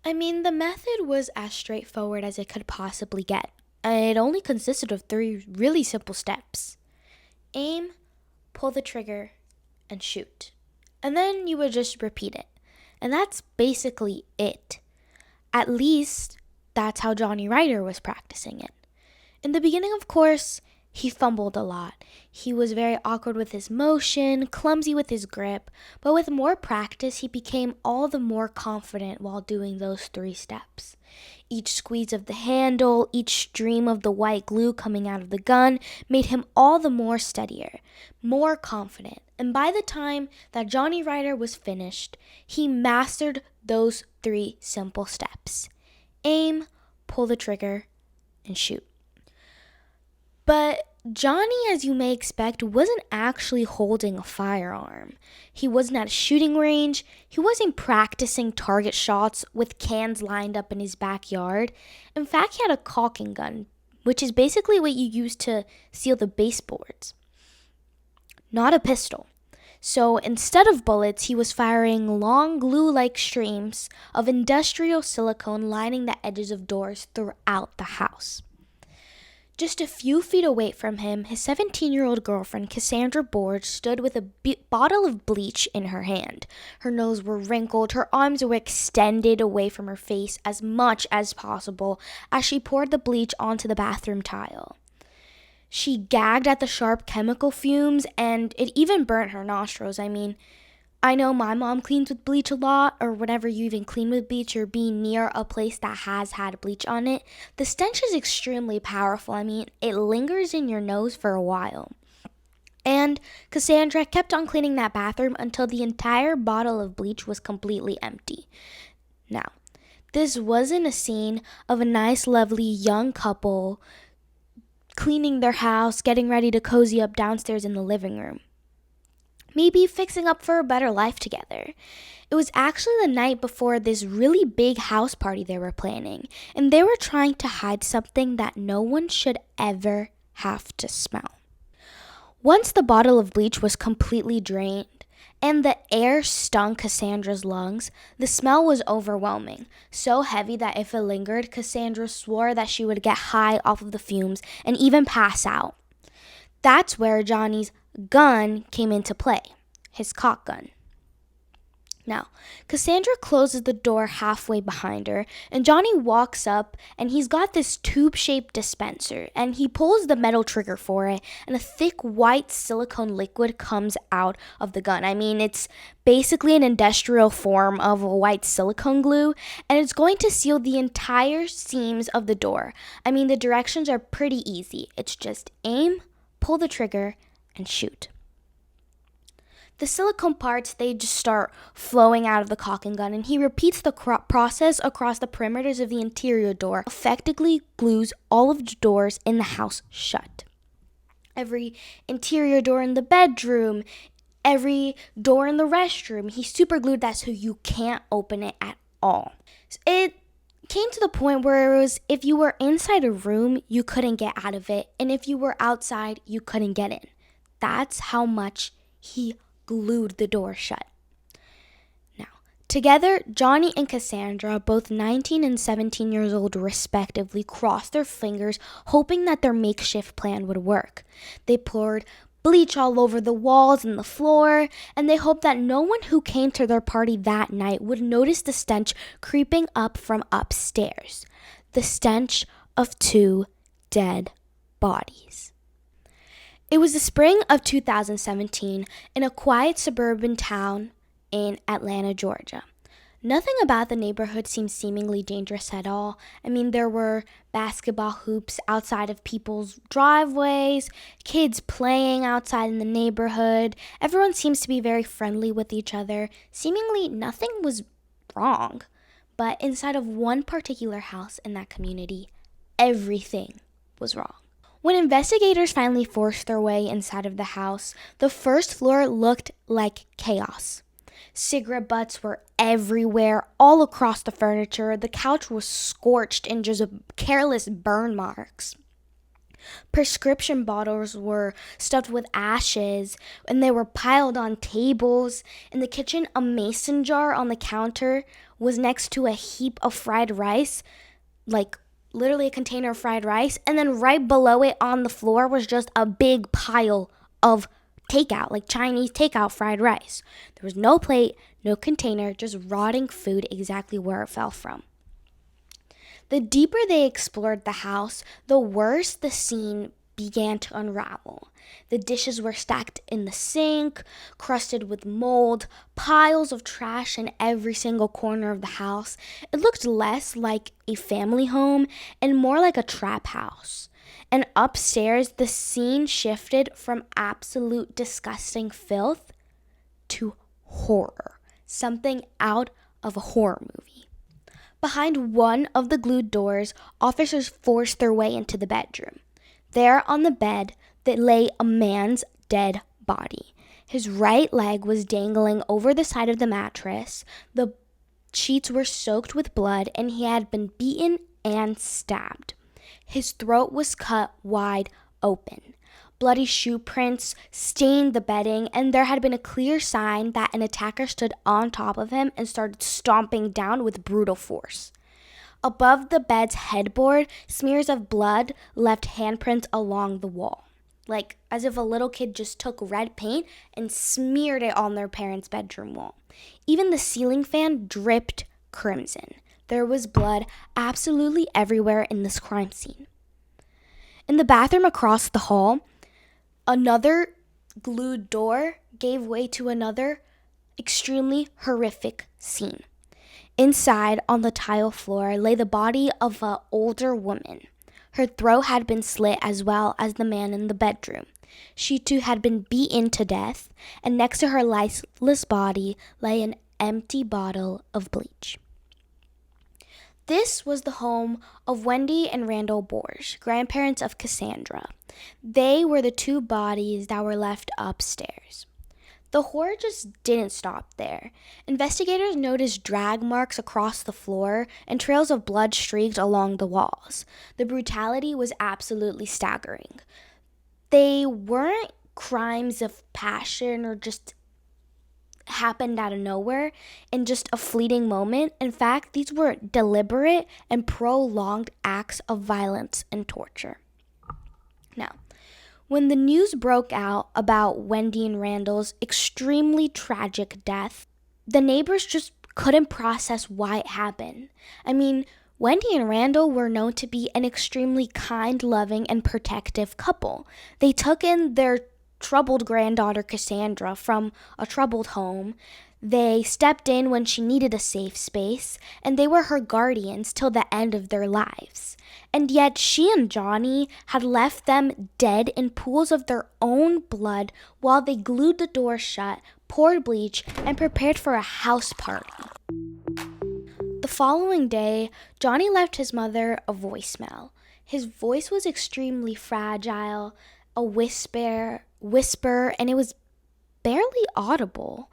The method was as straightforward as it could possibly get. It only consisted of 3 really simple steps: aim, pull the trigger, and shoot. And then you would just repeat it. And that's basically it. At least, that's how Johnny Ryder was practicing it. In the beginning, of course, he fumbled a lot. He was very awkward with his motion, clumsy with his grip, but with more practice, he became all the more confident while doing those 3 steps. Each squeeze of the handle, each stream of the white glue coming out of the gun made him all the more steadier, more confident. And by the time that Johnny Ryder was finished, he mastered those 3 simple steps: aim, pull the trigger, and shoot. But Johnny, as you may expect, wasn't actually holding a firearm. He wasn't at a shooting range. He wasn't practicing target shots with cans lined up in his backyard. In fact, he had a caulking gun, which is basically what you use to seal the baseboards, not a pistol. So instead of bullets, he was firing long glue-like streams of industrial silicone lining the edges of doors throughout the house. Just a few feet away from him, his 17-year-old girlfriend, Cassandra Bjorge, stood with a bottle of bleach in her hand. Her nose were wrinkled, her arms were extended away from her face as much as possible as she poured the bleach onto the bathroom tile. She gagged at the sharp chemical fumes, and it even burnt her nostrils. I know my mom cleans with bleach a lot, or whenever you even clean with bleach or be near a place that has had bleach on it, the stench is extremely powerful. It lingers in your nose for a while. And Cassandra kept on cleaning that bathroom until the entire bottle of bleach was completely empty. Now, this wasn't a scene of a nice, lovely young couple cleaning their house, getting ready to cozy up downstairs in the living room, maybe fixing up for a better life together. It was actually the night before this really big house party they were planning, and they were trying to hide something that no one should ever have to smell. Once the bottle of bleach was completely drained and the air stung Cassandra's lungs, the smell was overwhelming, so heavy that if it lingered, Cassandra swore that she would get high off of the fumes and even pass out. That's where Johnny's gun came into play, his caulk gun. Now, Cassandra closes the door halfway behind her, and Johnny walks up, and he's got this tube-shaped dispenser, and he pulls the metal trigger for it, and a thick white silicone liquid comes out of the gun. It's basically an industrial form of a white silicone glue, and it's going to seal the entire seams of the door. The directions are pretty easy. It's just aim, pull the trigger, and shoot. The silicone parts, they just start flowing out of the caulking gun, and he repeats the process across the perimeters of the interior door, effectively glues all of the doors in the house shut. Every interior door in the bedroom, every door in the restroom, he super glued that so you can't open it at all. It came to the point where it was, if you were inside a room, you couldn't get out of it, and if you were outside, you couldn't get in. That's how much he glued the door shut. Now, together, Johnny and Cassandra, both 19 and 17 years old respectively, crossed their fingers, hoping that their makeshift plan would work. They poured bleach all over the walls and the floor, and they hoped that no one who came to their party that night would notice the stench creeping up from upstairs. The stench of 2 dead bodies. It was the spring of 2017 in a quiet suburban town in Atlanta, Georgia. Nothing about the neighborhood seemed seemingly dangerous at all. There were basketball hoops outside of people's driveways, kids playing outside in the neighborhood. Everyone seems to be very friendly with each other. Seemingly nothing was wrong. But inside of one particular house in that community, everything was wrong. When investigators finally forced their way inside of the house, the first floor looked like chaos. Cigarette butts were everywhere, all across the furniture. The couch was scorched in just careless burn marks. Prescription bottles were stuffed with ashes, and they were piled on tables. In the kitchen, a mason jar on the counter was next to a heap of fried rice, like literally a container of fried rice, and then right below it on the floor was just a big pile of takeout, like Chinese takeout fried rice. There was no plate, no container, just rotting food exactly where it fell from. The deeper they explored the house, the worse the scene began to unravel. The dishes were stacked in the sink, crusted with mold, piles of trash in every single corner of the house. It looked less like a family home and more like a trap house. And upstairs, the scene shifted from absolute disgusting filth to horror, something out of a horror movie. Behind one of the glued doors, officers forced their way into the bedroom. There on the bed, there lay a man's dead body. His right leg was dangling over the side of the mattress. The sheets were soaked with blood, and he had been beaten and stabbed. His throat was cut wide open. Bloody shoe prints stained the bedding, and there had been a clear sign that an attacker stood on top of him and started stomping down with brutal force. Above the bed's headboard, smears of blood left handprints along the wall, like as if a little kid just took red paint and smeared it on their parents' bedroom wall. Even the ceiling fan dripped crimson. There was blood absolutely everywhere in this crime scene. In the bathroom across the hall, another glued door gave way to another extremely horrific scene. Inside, on the tile floor, lay the body of an older woman. Her throat had been slit as well as the man in the bedroom. She too had been beaten to death, and next to her lifeless body lay an empty bottle of bleach. This was the home of Wendy and Randall Bjorge, grandparents of Cassandra. They were the two bodies that were left upstairs. The horror just didn't stop there. Investigators noticed drag marks across the floor and trails of blood streaked along the walls. The brutality was absolutely staggering. They weren't crimes of passion or just happened out of nowhere in just a fleeting moment. In fact, these were deliberate and prolonged acts of violence and torture. Now, when the news broke out about Wendy and Randall's extremely tragic death, the neighbors just couldn't process why it happened. I mean, Wendy and Randall were known to be an extremely kind, loving, and protective couple. They took in their troubled granddaughter Cassandra from a troubled home. They stepped in when she needed a safe space, and they were her guardians till the end of their lives. And yet she and Johnny had left them dead in pools of their own blood while they glued the door shut, poured bleach, and prepared for a house party. The following day, Johnny left his mother a voicemail. His voice was extremely fragile, a whisper, and it was barely audible.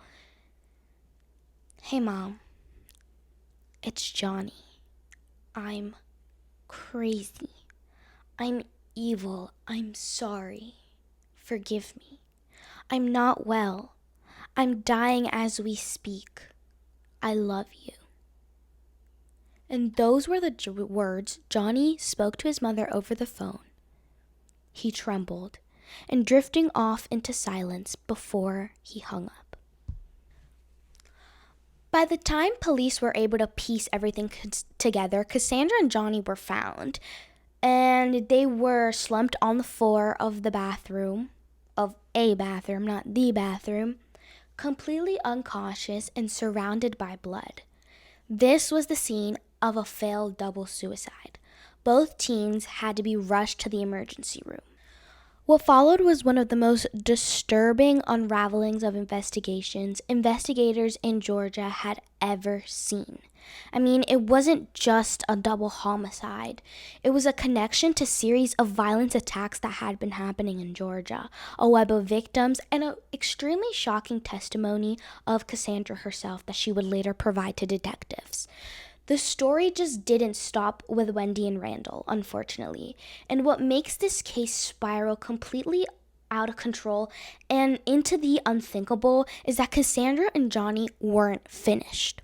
Hey, Mom. It's Johnny. I'm crazy. I'm evil. I'm sorry. Forgive me. I'm not well. I'm dying as we speak. I love you. And those were the words Johnny spoke to his mother over the phone. He trembled and drifting off into silence before he hung up. By the time police were able to piece everything together, Cassandra and Johnny were found, and they were slumped on the floor of the bathroom, of a bathroom, not the bathroom, completely unconscious and surrounded by blood. This was the scene of a failed double suicide. Both teens had to be rushed to the emergency room. What followed was one of the most disturbing unravelings of investigators in Georgia had ever seen. I mean, it wasn't just a double homicide. It was a connection to a series of violent attacks that had been happening in Georgia, a web of victims, and an extremely shocking testimony of Cassandra herself that she would later provide to detectives. The story just didn't stop with Wendy and Randall, unfortunately. And what makes this case spiral completely out of control and into the unthinkable is that Cassandra and Johnny weren't finished.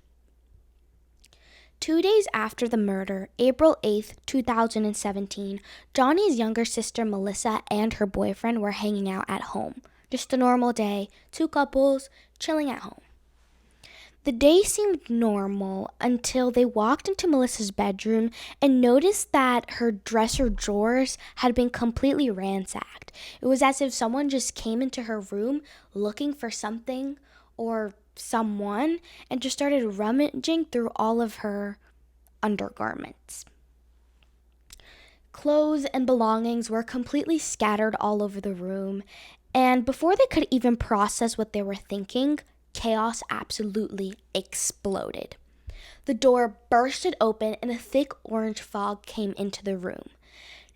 2 days after the murder, April 8th, 2017, Johnny's younger sister Melissa and her boyfriend were hanging out at home. Just a normal day, two couples chilling at home. The day seemed normal until they walked into Melissa's bedroom and noticed that her dresser drawers had been completely ransacked. It was as if someone just came into her room looking for something or someone and just started rummaging through all of her undergarments. Clothes and belongings were completely scattered all over the room, and before they could even process what they were thinking, chaos absolutely exploded. The door bursted open and a thick orange fog came into the room.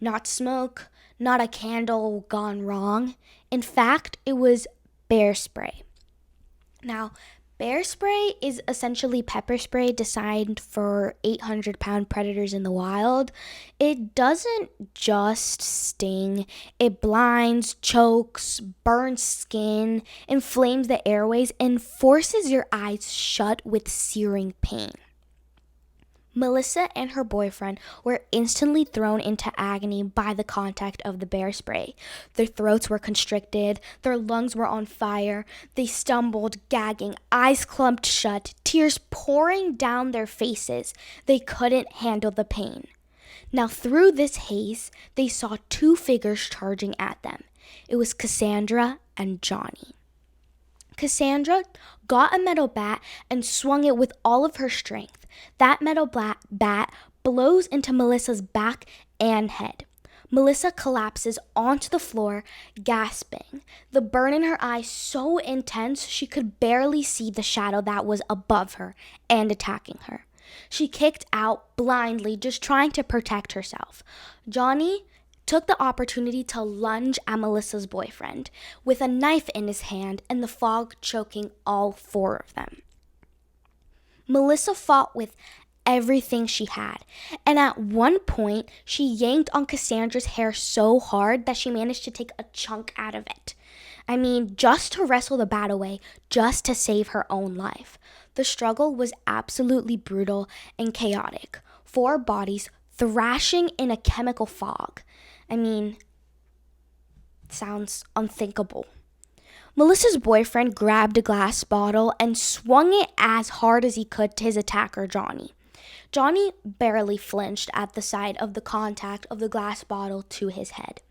Not smoke, not a candle gone wrong. In fact, it was bear spray. Now, bear spray is essentially pepper spray designed for 800-pound predators in the wild. It doesn't just sting. It blinds, chokes, burns skin, inflames the airways, and forces your eyes shut with searing pain. Melissa and her boyfriend were instantly thrown into agony by the contact of the bear spray. Their throats were constricted, their lungs were on fire, they stumbled, gagging, eyes clumped shut, tears pouring down their faces. They couldn't handle the pain. Now, through this haze, they saw two figures charging at them. It was Cassandra and Johnny. Cassandra got a metal bat and swung it with all of her strength. That metal bat blows into Melissa's back and head. Melissa collapses onto the floor, gasping. The burn in her eye so intense she could barely see the shadow that was above her and attacking her. She kicked out blindly, just trying to protect herself. Johnny took the opportunity to lunge at Melissa's boyfriend with a knife in his hand and the fog choking all four of them. Melissa fought with everything she had, and at one point, she yanked on Cassandra's hair so hard that she managed to take a chunk out of it. I mean, just to wrestle the bat away, just to save her own life. The struggle was absolutely brutal and chaotic. 4 bodies thrashing in a chemical fog. I mean, sounds unthinkable. Melissa's boyfriend grabbed a glass bottle and swung it as hard as he could to his attacker, Johnny. Johnny barely flinched at the sight of the contact of the glass bottle to his head.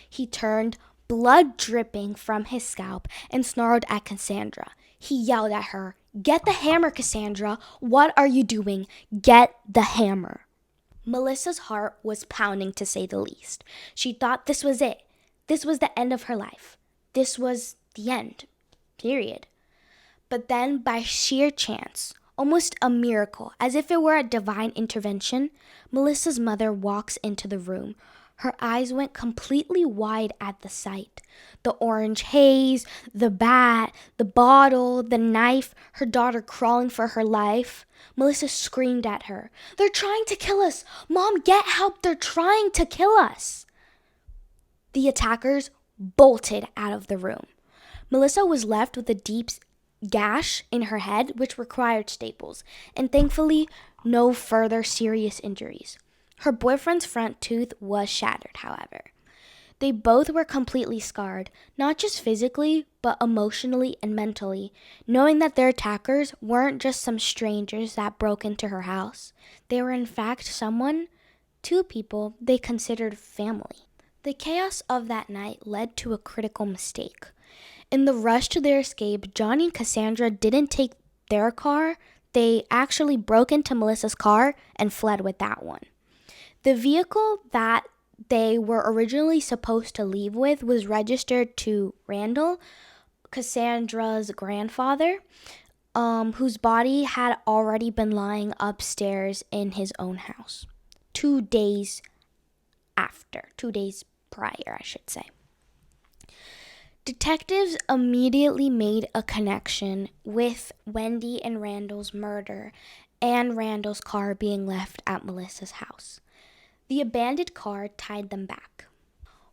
He turned, blood dripping from his scalp, and snarled at Cassandra. He yelled at her, "Get the hammer, Cassandra! What are you doing? Get the hammer!" Melissa's heart was pounding, to say the least. She thought this was it. This was the end of her life. This was the end. Period. But then, by sheer chance, almost a miracle, as if it were a divine intervention, Melissa's mother walks into the room. Her eyes went completely wide at the sight. The orange haze, the bat, the bottle, the knife, her daughter crawling for her life. Melissa screamed at her, "They're trying to kill us! Mom, get help! They're trying to kill us!" The attackers bolted out of the room. Melissa was left with a deep gash in her head, which required staples, and thankfully, no further serious injuries. Her boyfriend's front tooth was shattered, however. They both were completely scarred, not just physically, but emotionally and mentally, knowing that their attackers weren't just some strangers that broke into her house. They were in fact two people they considered family. The chaos of that night led to a critical mistake. In the rush to their escape, Johnny and Cassandra didn't take their car. They actually broke into Melissa's car and fled with that one. The vehicle that they were originally supposed to leave with was registered to Randall, Cassandra's grandfather, whose body had already been lying upstairs in his own house. 2 days prior, I should say. Detectives immediately made a connection with Wendy and Randall's murder and Randall's car being left at Melissa's house. The abandoned car tied them back.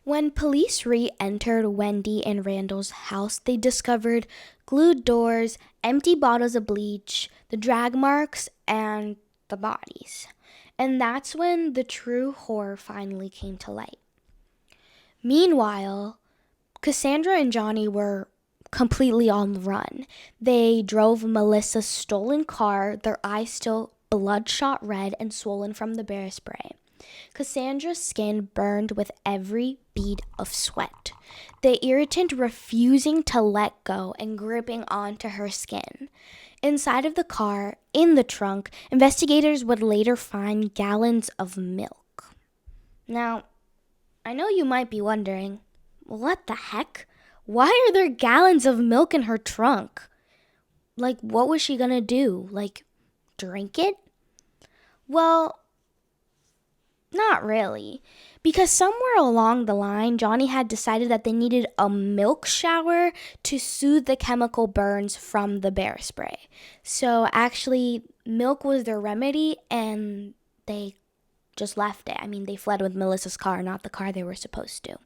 When police re-entered Wendy and Randall's house, they discovered glued doors, empty bottles of bleach, the drag marks, and the bodies. And that's when the true horror finally came to light. Meanwhile, Cassandra and Johnny were completely on the run. They drove Melissa's stolen car, their eyes still bloodshot red and swollen from the bear spray. Cassandra's skin burned with every bead of sweat, the irritant refusing to let go and gripping onto her skin. Inside of the car, in the trunk, investigators would later find gallons of milk. Now, I know you might be wondering, what the heck? Why are there gallons of milk in her trunk? Like, what was she gonna do? Like, drink it? Well, not really. Because somewhere along the line, Johnny had decided that they needed a milk shower to soothe the chemical burns from the bear spray. So actually, milk was their remedy, and they just left it. I mean, they fled with Melissa's car, not the car they were supposed to.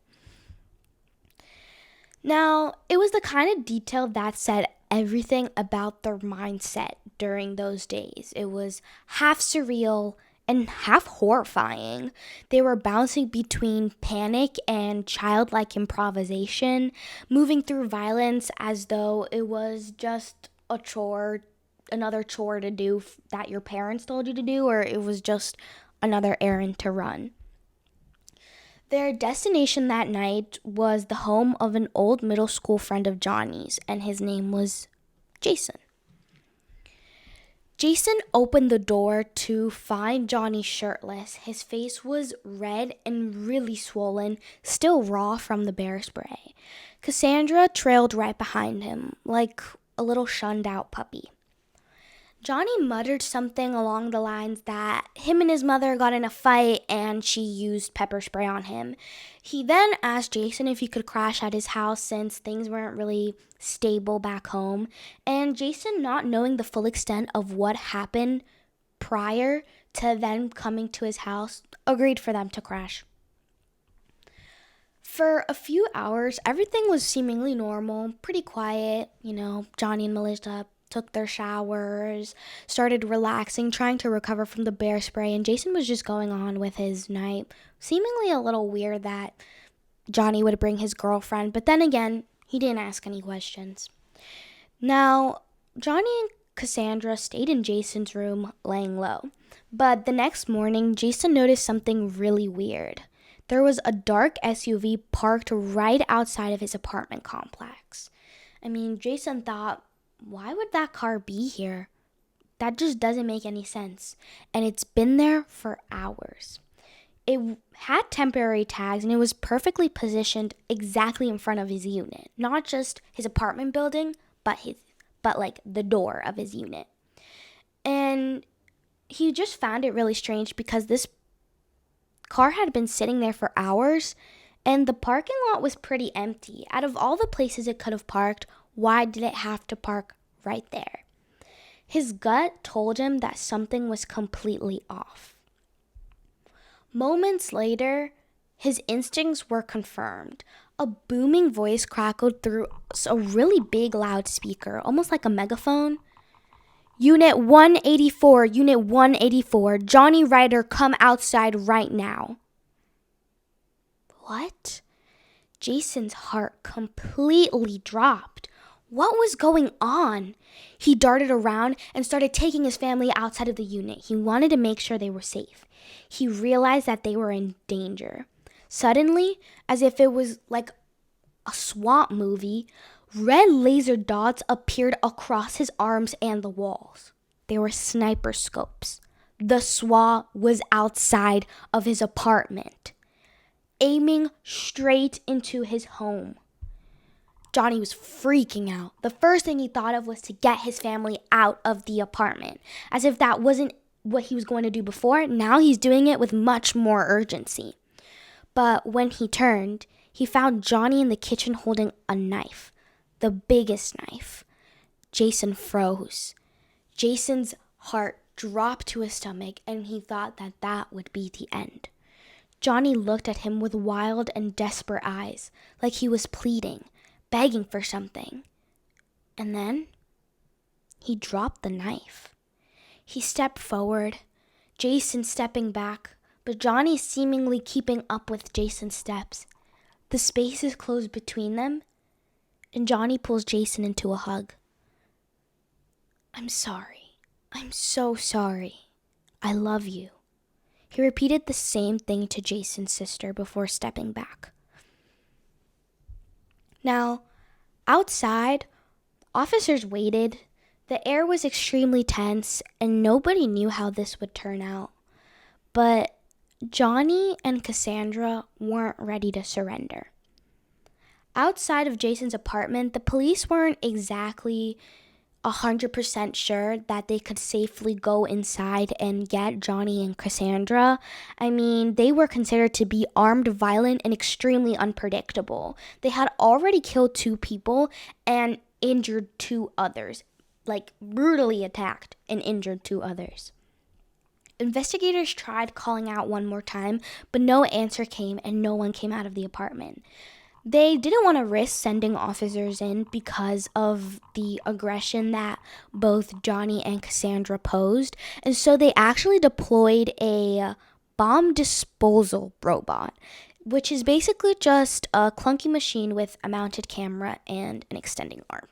Now, it was the kind of detail that said everything about their mindset during those days. It was half surreal and half horrifying. They were bouncing between panic and childlike improvisation, moving through violence as though it was just a chore, another chore to do that your parents told you to do, or it was just another errand to run. Their destination that night was the home of an old middle school friend of Johnny's, and his name was Jason. Jason opened the door to find Johnny shirtless. His face was red and really swollen, still raw from the bear spray. Cassandra trailed right behind him, like a little shunned out puppy. Johnny muttered something along the lines that him and his mother got in a fight and she used pepper spray on him. He then asked Jason if he could crash at his house since things weren't really stable back home. And Jason, not knowing the full extent of what happened prior to them coming to his house, agreed for them to crash. For a few hours, everything was seemingly normal, pretty quiet. Johnny and Melissa took their showers, started relaxing, trying to recover from the bear spray, and Jason was just going on with his night. Seemingly a little weird that Johnny would bring his girlfriend, but then again, he didn't ask any questions. Now, Johnny and Cassandra stayed in Jason's room, laying low. But the next morning, Jason noticed something really weird. There was a dark SUV parked right outside of his apartment complex. Jason thought, why would that car be here? That just doesn't make any sense. And it's been there for hours. It had temporary tags and it was perfectly positioned exactly in front of his unit. Not just his apartment building, but like the door of his unit. And he just found it really strange because this car had been sitting there for hours and the parking lot was pretty empty. Out of all the places it could have parked, why did it have to park right there? His gut told him that something was completely off. Moments later, his instincts were confirmed. A booming voice crackled through a really big loudspeaker, almost like a megaphone. Unit 184, Unit 184, Johnny Ryder, come outside right now. What? Jason's heart completely dropped. What was going on? He darted around and started taking his family outside of the unit. He wanted to make sure they were safe. He realized that they were in danger. Suddenly, as if it was like a swamp movie, red laser dots appeared across his arms and the walls. They were sniper scopes. The SWAT was outside of his apartment, aiming straight into his home. Johnny was freaking out. The first thing he thought of was to get his family out of the apartment. As if that wasn't what he was going to do before, now he's doing it with much more urgency. But when he turned, he found Johnny in the kitchen holding a knife, the biggest knife. Jason froze. Jason's heart dropped to his stomach, and he thought that that would be the end. Johnny looked at him with wild and desperate eyes, like he was pleading, begging for something. And then he dropped the knife. He stepped forward, Jason stepping back, but Johnny seemingly keeping up with Jason's steps. The spaces close between them, and Johnny pulls Jason into a hug. "I'm sorry. I'm so sorry. I love you." He repeated the same thing to Jason's sister before stepping back. Now, outside, officers waited. The air was extremely tense, and nobody knew how this would turn out. But Johnny and Cassandra weren't ready to surrender. Outside of Jason's apartment, the police weren't exactly 100% sure that they could safely go inside and get Johnny and Cassandra. I mean, they were considered to be armed, violent, and extremely unpredictable. They had already killed 2 people and injured 2 others, like brutally attacked and injured 2 others. Investigators tried calling out one more time, but no answer came and no one came out of the apartment. They didn't want to risk sending officers in because of the aggression that both Johnny and Cassandra posed, and so they actually deployed a bomb disposal robot, which is basically just a clunky machine with a mounted camera and an extending arm.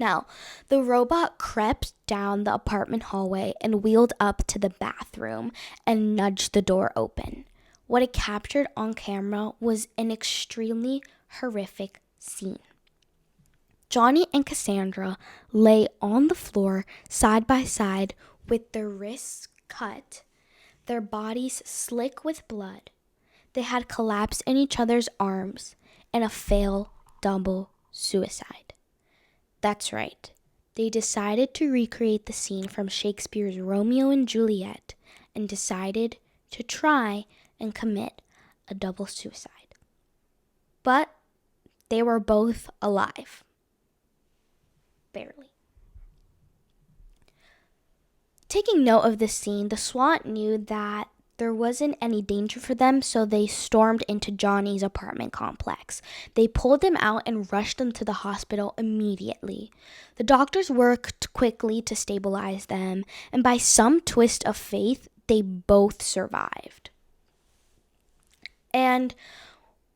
Now, the robot crept down the apartment hallway and wheeled up to the bathroom and nudged the door open. What it captured on camera was an extremely horrific scene. Johnny and Cassandra lay on the floor side by side with their wrists cut, their bodies slick with blood. They had collapsed in each other's arms in a failed double suicide. That's right. They decided to recreate the scene from Shakespeare's Romeo and Juliet and decided to try and commit a double suicide. But they were both alive. Barely. Taking note of this scene, the SWAT knew that there wasn't any danger for them, so they stormed into Johnny's apartment complex. They pulled him out and rushed him to the hospital immediately. The doctors worked quickly to stabilize them, and by some twist of fate, they both survived. And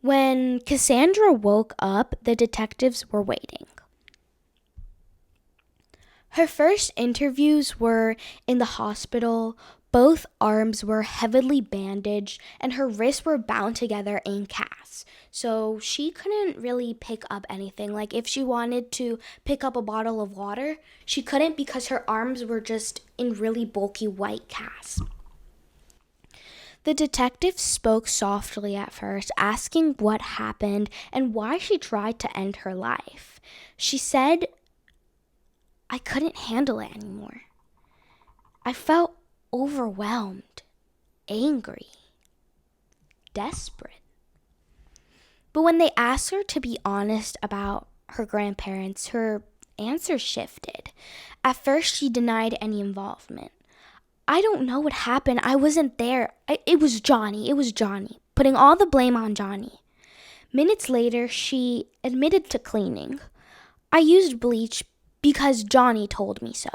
when Cassandra woke up, the detectives were waiting. Her first interviews were in the hospital. Both arms were heavily bandaged and her wrists were bound together in casts. So she couldn't really pick up anything. Like if she wanted to pick up a bottle of water, she couldn't because her arms were just in really bulky white casts. The detective spoke softly at first, asking what happened and why she tried to end her life. She said, "I couldn't handle it anymore. I felt overwhelmed, angry, desperate." But when they asked her to be honest about her grandparents, her answer shifted. At first, she denied any involvement. "I don't know what happened. I wasn't there. It was Johnny, putting all the blame on Johnny." Minutes later, she admitted to cleaning. "I used bleach because Johnny told me so."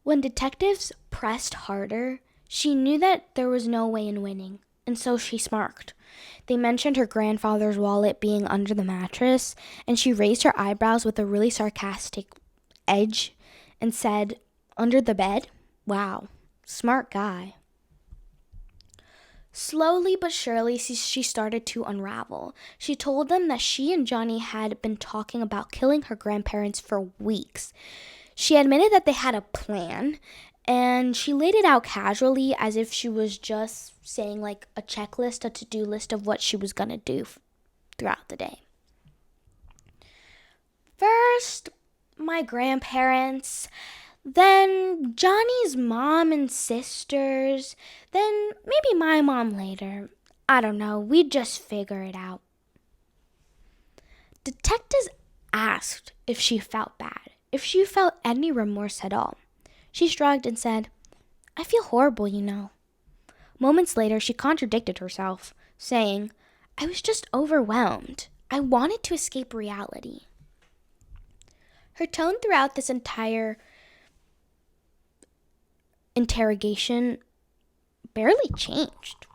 When detectives pressed harder, she knew that there was no way in winning, and so she smirked. They mentioned her grandfather's wallet being under the mattress, and she raised her eyebrows with a really sarcastic edge and said, "Under the bed? Wow, smart guy." Slowly but surely, she started to unravel. She told them that she and Johnny had been talking about killing her grandparents for weeks. She admitted that they had a plan, and she laid it out casually as if she was just saying like a checklist, a to-do list of what she was going to do throughout the day. First, my grandparents, then Johnny's mom and sisters, then maybe my mom later. I don't know, we'd just figure it out. Detectives asked if she felt bad, if she felt any remorse at all. She shrugged and said, "I feel horrible, you know." Moments later, she contradicted herself, saying, "I was just overwhelmed. I wanted to escape reality." Her tone throughout this entire interrogation barely changed.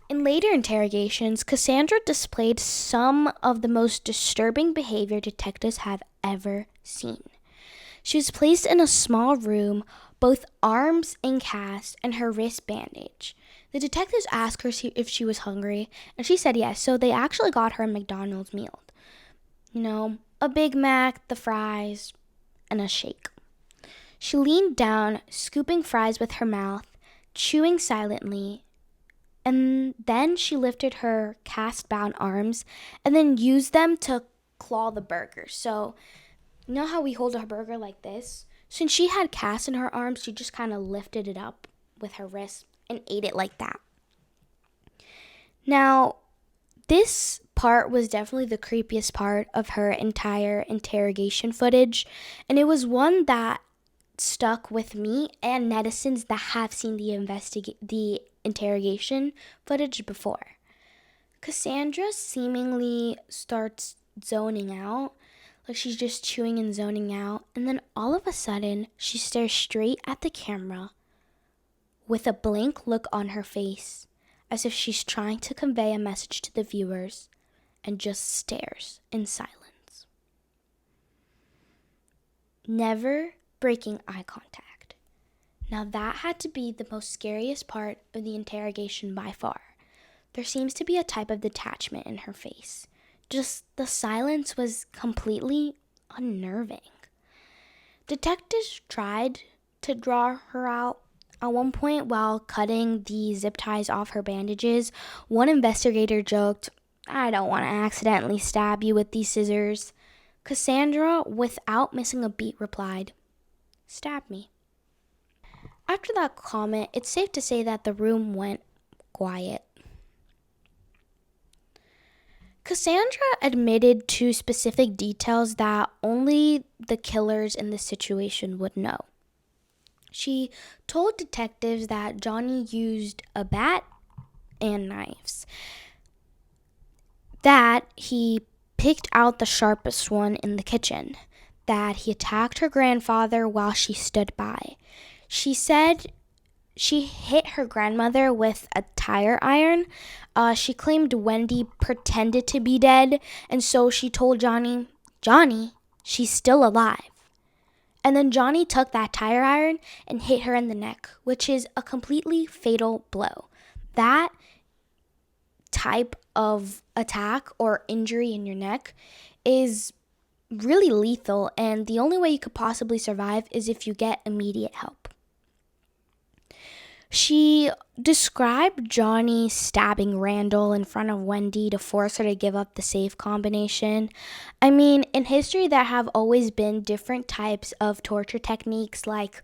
In later interrogations, Cassandra displayed some of the most disturbing behavior detectives have ever seen. She was placed in a small room, both arms in cast and her wrist bandaged. The detectives asked her if she was hungry, and she said yes, so they actually got her a McDonald's meal. A Big Mac, the fries, and a shake. She leaned down, scooping fries with her mouth, chewing silently, and then she lifted her cast-bound arms and then used them to claw the burger. So, you know how we hold a burger like this? Since she had cast in her arms, she just kind of lifted it up with her wrist and ate it like that. Now, this part was definitely the creepiest part of her entire interrogation footage, and it was one that stuck with me and netizens that have seen the interrogation footage before. Cassandra seemingly starts zoning out, like she's just chewing and zoning out, and then all of a sudden she stares straight at the camera with a blank look on her face, as if she's trying to convey a message to the viewers, and just stares in silence, never breaking eye contact. Now that had to be the most scariest part of the interrogation by far. There seems to be a type of detachment in her face. Just the silence was completely unnerving. Detectives tried to draw her out. At one point, while cutting the zip ties off her bandages, one investigator joked, "I don't want to accidentally stab you with these scissors." Cassandra, without missing a beat, replied, "Stab me." After that comment, it's safe to say that the room went quiet. Cassandra admitted to specific details that only the killers in this situation would know. She told detectives that Johnny used a bat and knives, that he picked out the sharpest one in the kitchen, that he attacked her grandfather while she stood by. She said she hit her grandmother with a tire iron. She claimed Wendy pretended to be dead, and so she told Johnny, she's still alive. And then Johnny took that tire iron and hit her in the neck, which is a completely fatal blow. That type of attack or injury in your neck is really lethal, and the only way you could possibly survive is if you get immediate help. She described Johnny stabbing Randall in front of Wendy to force her to give up the safe combination. I mean, in history, there have always been different types of torture techniques like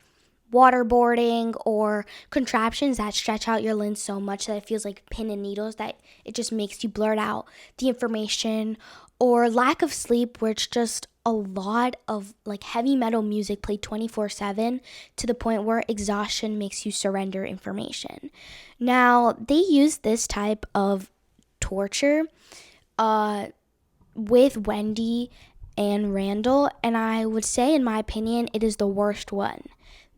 waterboarding or contraptions that stretch out your limbs so much that it feels like pin and needles, that it just makes you blurt out the information, or lack of sleep, where it's just a lot of like heavy metal music played 24/7 to the point where exhaustion makes you surrender information. Now, they use this type of torture with Wendy and Randall, and I would say, in my opinion, it is the worst one.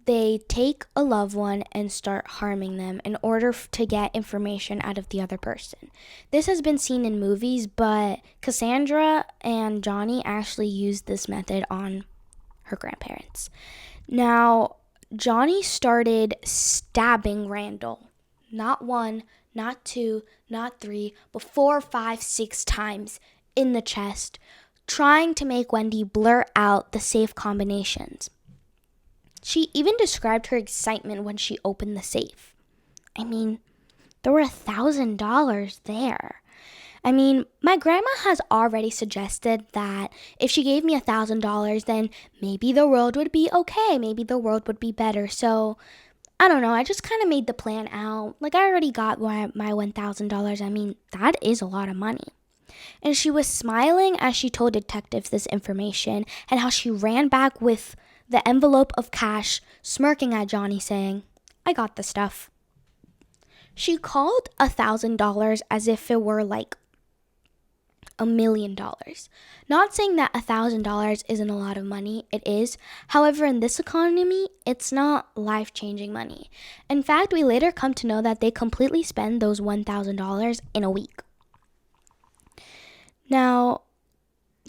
They take a loved one and start harming them in order to get information out of the other person. This has been seen in movies, but Cassandra and Johnny actually used this method on her grandparents. Now, Johnny started stabbing Randall. Not one, not two, not three, but 4, 5, 6 times in the chest, trying to make Wendy blurt out the safe combinations. She even described her excitement when she opened the safe. I mean, there were $1,000 there. I mean, my grandma has already suggested that if she gave me $1,000, then maybe the world would be okay. Maybe the world would be better. So, I don't know. I just kind of made the plan out. Like, I already got my $1,000. I mean, that is a lot of money. And she was smiling as she told detectives this information and how she ran back with the envelope of cash, smirking at Johnny, saying, "I got the stuff." She called $1,000 as if it were like $1 million. Not saying that $1,000 isn't a lot of money, it is. However, in this economy, it's not life-changing money. In fact, we later come to know that they completely spend those $1,000 in a week. Now,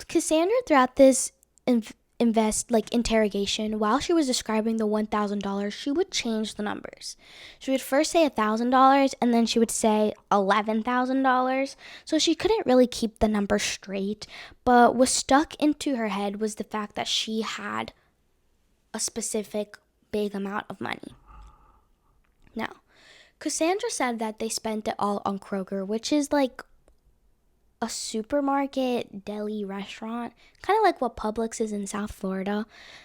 Cassandra, throughout this interrogation, while she was describing the $1,000, she would change the numbers. She would first say $1,000 and then she would say $11,000. So she couldn't really keep the number straight, but what stuck into her head was the fact that she had a specific big amount of money. Now, Cassandra said that they spent it all on Kroger, which is like a supermarket deli restaurant, kind of like what Publix is in South Florida.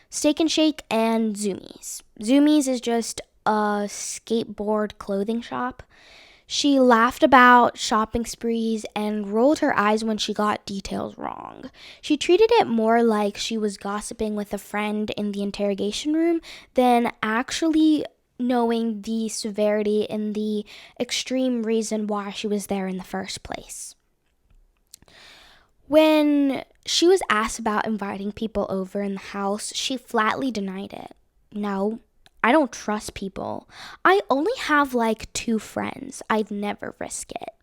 Steak and Shake and Zoomies. Zoomies is just a skateboard clothing shop. She laughed about shopping sprees and rolled her eyes when she got details wrong. She treated it more like she was gossiping with a friend in the interrogation room than actually knowing the severity and the extreme reason why she was there in the first place. When she was asked about inviting people over in the house, she flatly denied it. No, I don't trust people. I only have like 2 friends. I'd never risk it.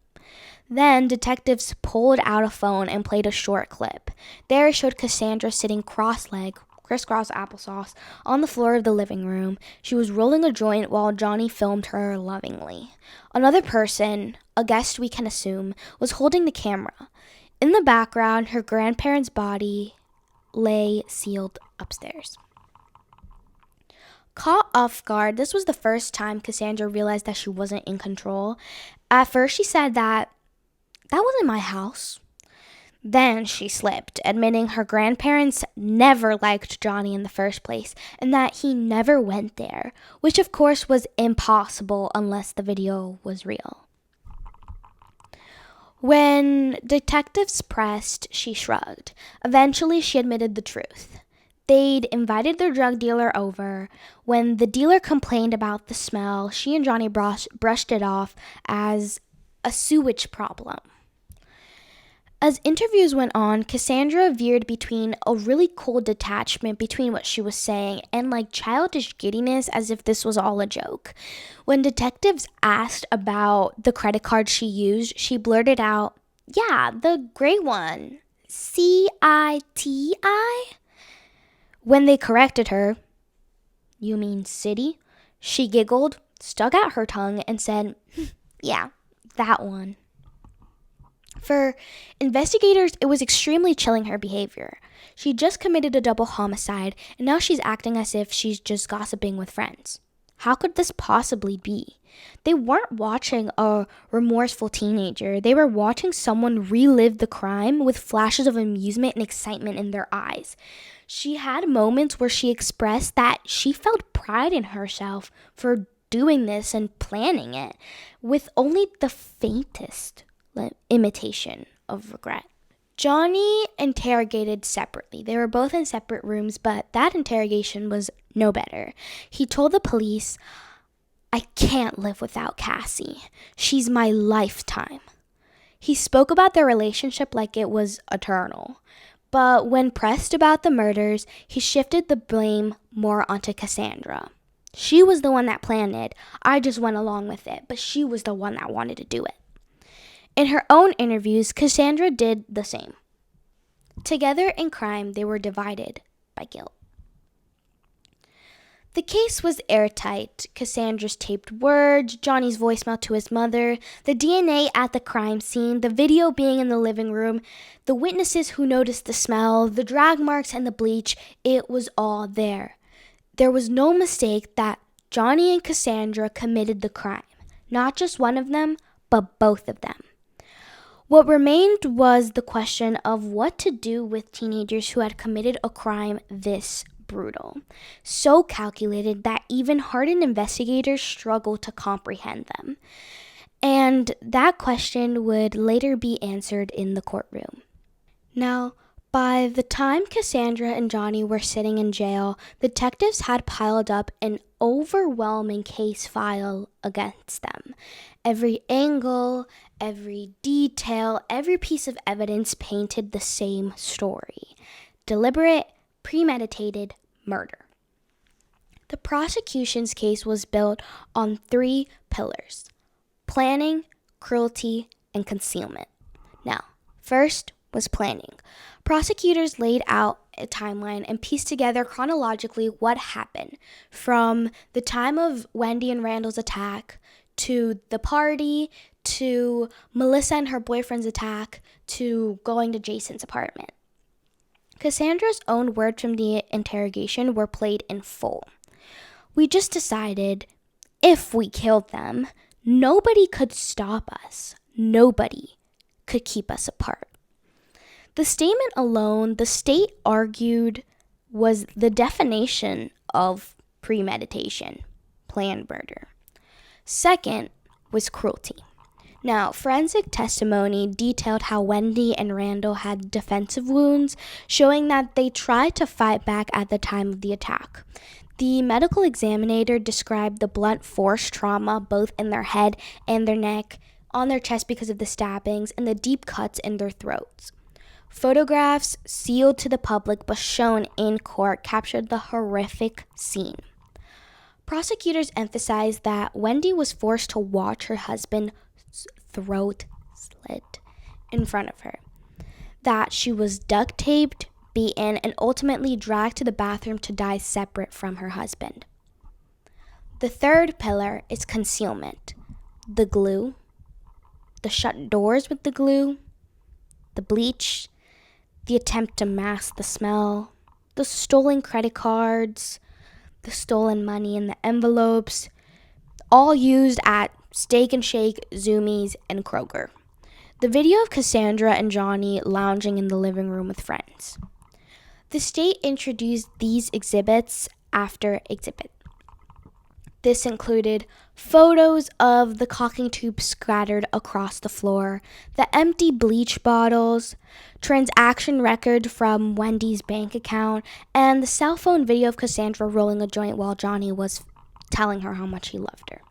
Then detectives pulled out a phone and played a short clip. There it showed Cassandra sitting cross-legged, crisscross applesauce, on the floor of the living room. She was rolling a joint while Johnny filmed her lovingly. Another person, a guest we can assume, was holding the camera. In the background, her grandparents' body lay sealed upstairs. Caught off guard, this was the first time Cassandra realized that she wasn't in control. At first, she said that wasn't my house. Then she slipped, admitting her grandparents never liked Johnny in the first place and that he never went there, which of course was impossible unless the video was real. When detectives pressed, she shrugged. Eventually, she admitted the truth. They'd invited their drug dealer over. When the dealer complained about the smell, she and Johnny brushed it off as a sewage problem. As interviews went on, Cassandra veered between a really cold detachment between what she was saying and like childish giddiness as if this was all a joke. When detectives asked about the credit card she used, she blurted out, "Yeah, the gray one. CITI?" When they corrected her, "You mean city?" she giggled, stuck out her tongue, and said, "Yeah, that one." For investigators, it was extremely chilling her behavior. She just committed a double homicide, and now she's acting as if she's just gossiping with friends. How could this possibly be? They weren't watching a remorseful teenager. They were watching someone relive the crime with flashes of amusement and excitement in their eyes. She had moments where she expressed that she felt pride in herself for doing this and planning it, with only the faintest imitation of regret. Johnny interrogated separately. They were both in separate rooms, but that interrogation was no better. He told the police, "I can't live without Cassie. She's my lifetime." He spoke about their relationship like it was eternal. But when pressed about the murders, he shifted the blame more onto Cassandra. She was the one that planned it. I just went along with it, but she was the one that wanted to do it. In her own interviews, Cassandra did the same. Together in crime, they were divided by guilt. The case was airtight. Cassandra's taped words, Johnny's voicemail to his mother, the DNA at the crime scene, the video being in the living room, the witnesses who noticed the smell, the drag marks and the bleach, it was all there. There was no mistake that Johnny and Cassandra committed the crime. Not just one of them, but both of them. What remained was the question of what to do with teenagers who had committed a crime this brutal, so calculated that even hardened investigators struggle to comprehend them. And that question would later be answered in the courtroom. Now, By the time Cassandra and Johnny were sitting in jail, detectives had piled up an overwhelming case file against them. Every angle, every detail, every piece of evidence painted the same story: deliberate, premeditated murder. The prosecution's case was built on 3 pillars: planning, cruelty, and concealment. Now, first was planning. Prosecutors laid out a timeline and pieced together chronologically what happened from the time of Wendy and Randall's attack to the party to Melissa and her boyfriend's attack to going to Jason's apartment. Cassandra's own words from the interrogation were played in full. "We just decided if we killed them, nobody could stop us. Nobody could keep us apart." The statement alone, the state argued, was the definition of premeditation, planned murder. Second was cruelty. Now, forensic testimony detailed how Wendy and Randall had defensive wounds, showing that they tried to fight back at the time of the attack. The medical examiner described the blunt force trauma both in their head and their neck, on their chest because of the stabbings, and the deep cuts in their throats. Photographs sealed to the public but shown in court captured the horrific scene. Prosecutors emphasized that Wendy was forced to watch her husband's throat slit in front of her, that she was duct taped, beaten, and ultimately dragged to the bathroom to die separate from her husband. The third pillar is concealment. The glue, the shut doors with the glue, the bleach, the attempt to mask the smell, the stolen credit cards, the stolen money in the envelopes, all used at Steak and Shake, Zoomies, and Kroger. The video of Cassandra and Johnny lounging in the living room with friends. The state introduced these exhibits after exhibit. This included photos of the caulking tubes scattered across the floor, the empty bleach bottles, transaction record from Wendy's bank account, and the cell phone video of Cassandra rolling a joint while Johnny was telling her how much he loved her.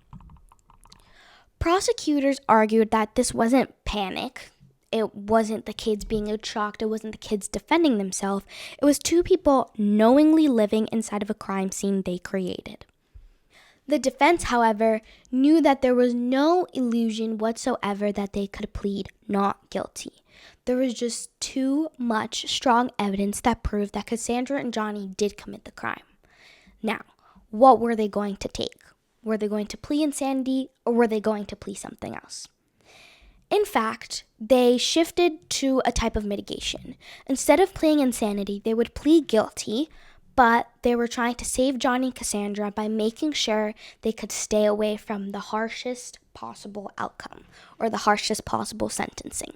Prosecutors argued that this wasn't panic. It wasn't the kids being shocked. It wasn't the kids defending themselves. It was 2 people knowingly living inside of a crime scene they created. The defense, however, knew that there was no illusion whatsoever that they could plead not guilty. There was just too much strong evidence that proved that Cassandra and Johnny did commit the crime. Now, what were they going to take? Were they going to plead insanity, or were they going to plead something else? In fact, they shifted to a type of mitigation. Instead of pleading insanity, they would plead guilty, but they were trying to save Johnny and Cassandra by making sure they could stay away from the harshest possible outcome, or the harshest possible sentencing.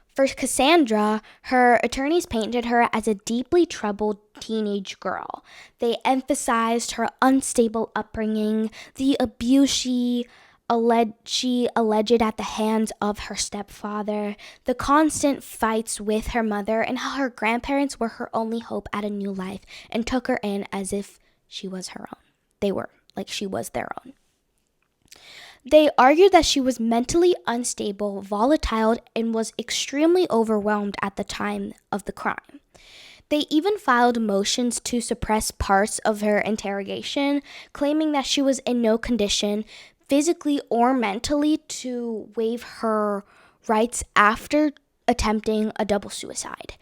For Cassandra, her attorneys painted her as a deeply troubled teenage girl. They emphasized her unstable upbringing, the abuse she alleged at the hands of her stepfather, the constant fights with her mother, and how her grandparents were her only hope at a new life and took her in as if she was her own. They were, like she was their own. They argued that she was mentally unstable, volatile, and was extremely overwhelmed at the time of the crime. They even filed motions to suppress parts of her interrogation, claiming that she was in no condition, physically or mentally, to waive her rights after attempting a double suicide.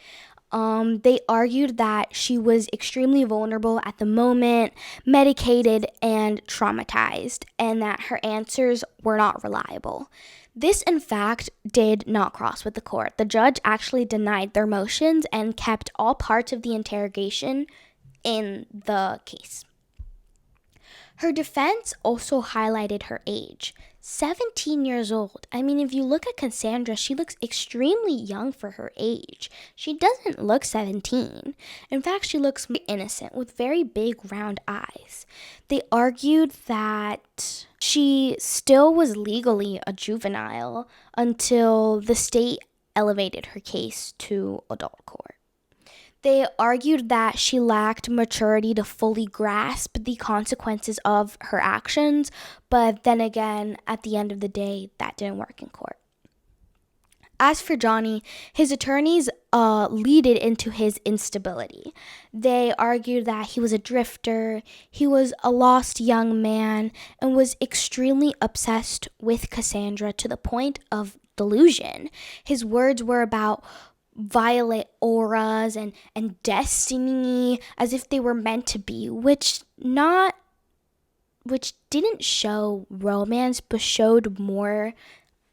They argued that she was extremely vulnerable at the moment, medicated, and traumatized, and that her answers were not reliable. This, in fact, did not cross with the court. The judge actually denied their motions and kept all parts of the interrogation in the case. Her defense also highlighted her age, 17 years old. I mean, if you look at Cassandra, she looks extremely young for her age. She doesn't look 17. In fact, she looks innocent with very big round eyes. They argued that she still was legally a juvenile until the state elevated her case to adult court. They argued that she lacked maturity to fully grasp the consequences of her actions, but then again, at the end of the day, that didn't work in court. As for Johnny, his attorneys leaded into his instability. They argued that he was a drifter, he was a lost young man, and was extremely obsessed with Cassandra to the point of delusion. His words were about violet auras and destiny, as if they were meant to be, which didn't show romance, but showed more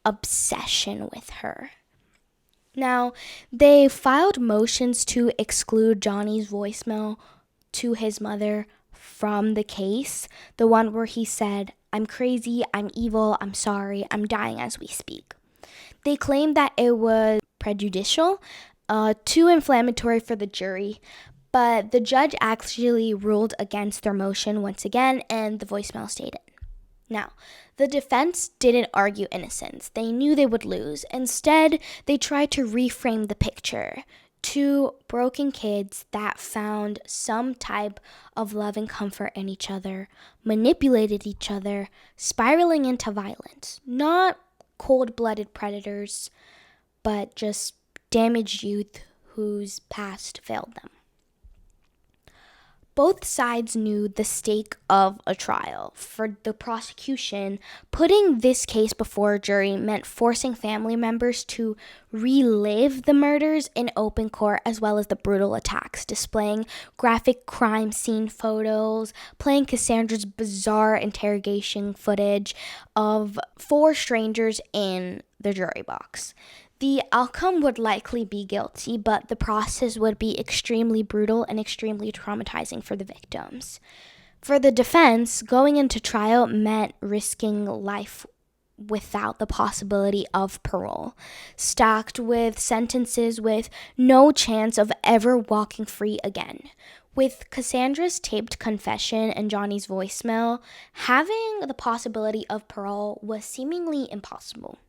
obsession with her. Now, they filed motions to exclude Johnny's voicemail to his mother from the case, the one where he said, "I'm crazy, I'm evil, I'm sorry, I'm dying as we speak." They claimed that it was prejudicial, too inflammatory for the jury, but the judge actually ruled against their motion once again, and the voicemail stayed in. Now, the defense didn't argue innocence. They knew they would lose. Instead, they tried to reframe the picture. Two broken kids that found some type of love and comfort in each other, manipulated each other, spiraling into violence. Not cold-blooded predators, but just damaged youth whose past failed them. Both sides knew the stake of a trial. For the prosecution, putting this case before a jury meant forcing family members to relive the murders in open court, as well as the brutal attacks, displaying graphic crime scene photos, playing Cassandra's bizarre interrogation footage of 4 strangers in the jury box. The outcome would likely be guilty, but the process would be extremely brutal and extremely traumatizing for the victims. For the defense, going into trial meant risking life without the possibility of parole, stacked with sentences with no chance of ever walking free again. With Cassandra's taped confession and Johnny's voicemail, having the possibility of parole was seemingly impossible.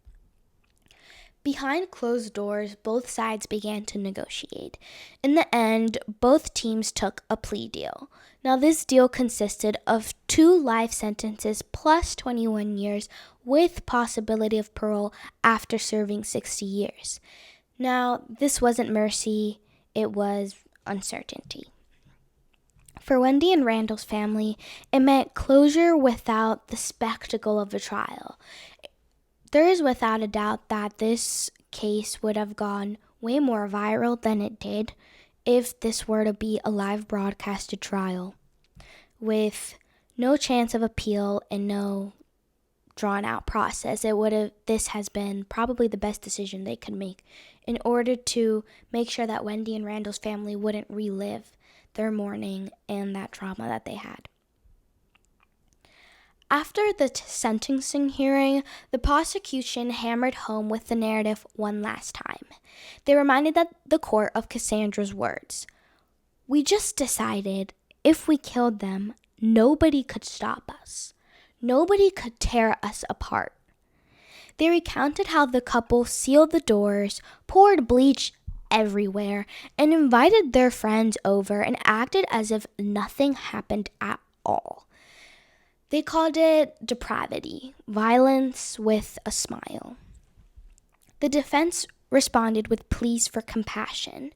Behind closed doors, both sides began to negotiate. In the end, both teams took a plea deal. Now, this deal consisted of 2 life sentences plus 21 years with possibility of parole after serving 60 years. Now, this wasn't mercy, it was uncertainty. For Wendy and Randall's family, it meant closure without the spectacle of a trial. There is without a doubt that this case would have gone way more viral than it did if this were to be a live broadcasted trial with no chance of appeal and no drawn out process. This has been probably the best decision they could make in order to make sure that Wendy and Randall's family wouldn't relive their mourning and that trauma that they had. After the sentencing hearing, the prosecution hammered home with the narrative one last time. They reminded the court of Cassandra's words. "We just decided if we killed them, nobody could stop us. Nobody could tear us apart." They recounted how the couple sealed the doors, poured bleach everywhere, and invited their friends over and acted as if nothing happened at all. They called it depravity, violence with a smile. The defense responded with pleas for compassion.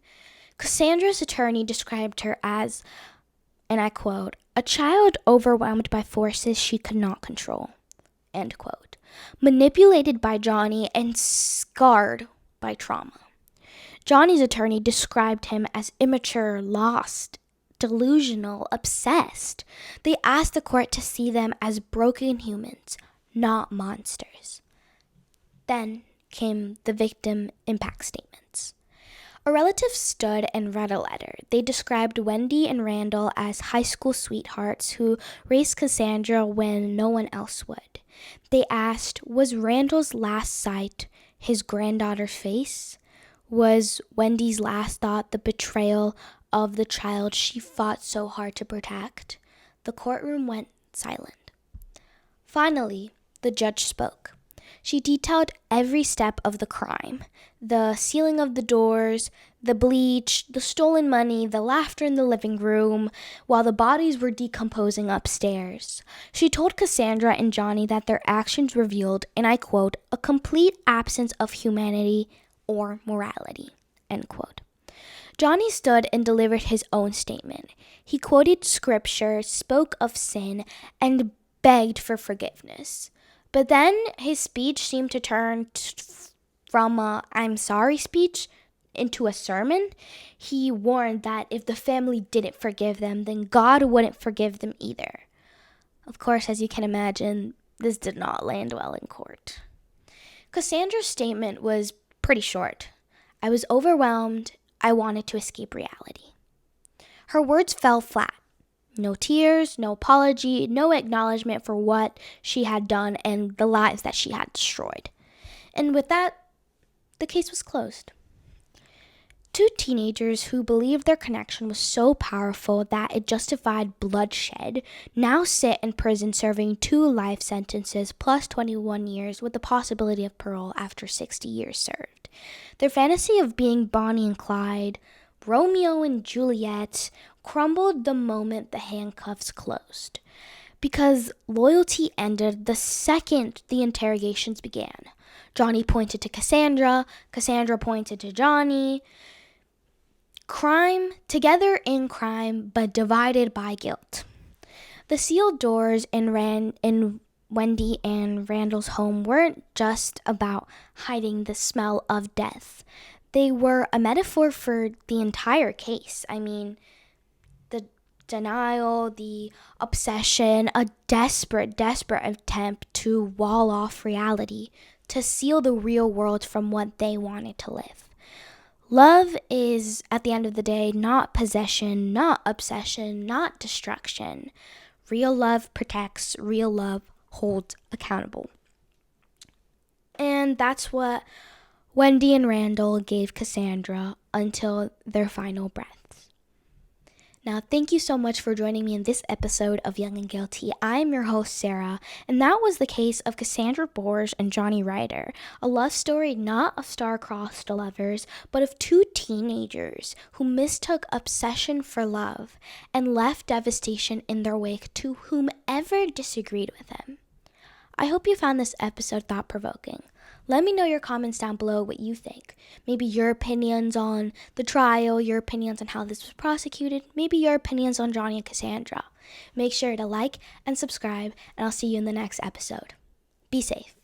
Cassandra's attorney described her as, and I quote, "a child overwhelmed by forces she could not control," end quote, manipulated by Johnny and scarred by trauma. Johnny's attorney described him as immature, lost, delusional, obsessed. They asked the court to see them as broken humans, not monsters. Then came the victim impact statements. A relative stood and read a letter. They described Wendy and Randall as high school sweethearts who raised Cassandra when no one else would. They asked, was Randall's last sight his granddaughter's face? Was Wendy's last thought the betrayal of the child she fought so hard to protect? The courtroom went silent. Finally, the judge spoke. She detailed every step of the crime, the sealing of the doors, the bleach, the stolen money, the laughter in the living room, while the bodies were decomposing upstairs. She told Cassandra and Johnny that their actions revealed, and I quote, a complete absence of humanity or morality, end quote. Johnny stood and delivered his own statement. He quoted scripture, spoke of sin, and begged for forgiveness. But then his speech seemed to turn from a I'm sorry speech into a sermon. He warned that if the family didn't forgive them, then God wouldn't forgive them either. Of course, as you can imagine, this did not land well in court. Cassandra's statement was pretty short. I was overwhelmed. I wanted to escape reality. Her words fell flat. No tears, no apology, no acknowledgement for what she had done and the lives that she had destroyed. And with that, the case was closed. Two teenagers who believed their connection was so powerful that it justified bloodshed now sit in prison serving 2 life sentences plus 21 years with the possibility of parole after 60 years served. Their fantasy of being Bonnie and Clyde, Romeo and Juliet, crumbled the moment the handcuffs closed. Because loyalty ended the second the interrogations began. Johnny pointed to Cassandra, Cassandra pointed to Johnny. Crime, together in crime, but divided by guilt. The sealed doors in Wendy and Randall's home weren't just about hiding the smell of death. They were a metaphor for the entire case. I mean, the denial, the obsession, a desperate attempt to wall off reality, to seal the real world from what they wanted to live. Love is, at the end of the day, not possession, not obsession, not destruction. Real love protects, real love holds accountable. And that's what Wendy and Randall gave Cassandra until their final breaths. Now, thank you so much for joining me in this episode of Young and Guilty. I'm your host, Sarah, and that was the case of Cassandra Bjorge and Johnny Ryder, a love story not of star-crossed lovers, but of 2 teenagers who mistook obsession for love and left devastation in their wake to whomever disagreed with them. I hope you found this episode thought-provoking. Let me know your comments down below what you think. Maybe your opinions on the trial, your opinions on how this was prosecuted, maybe your opinions on Johnny and Cassandra. Make sure to like and subscribe, and I'll see you in the next episode. Be safe.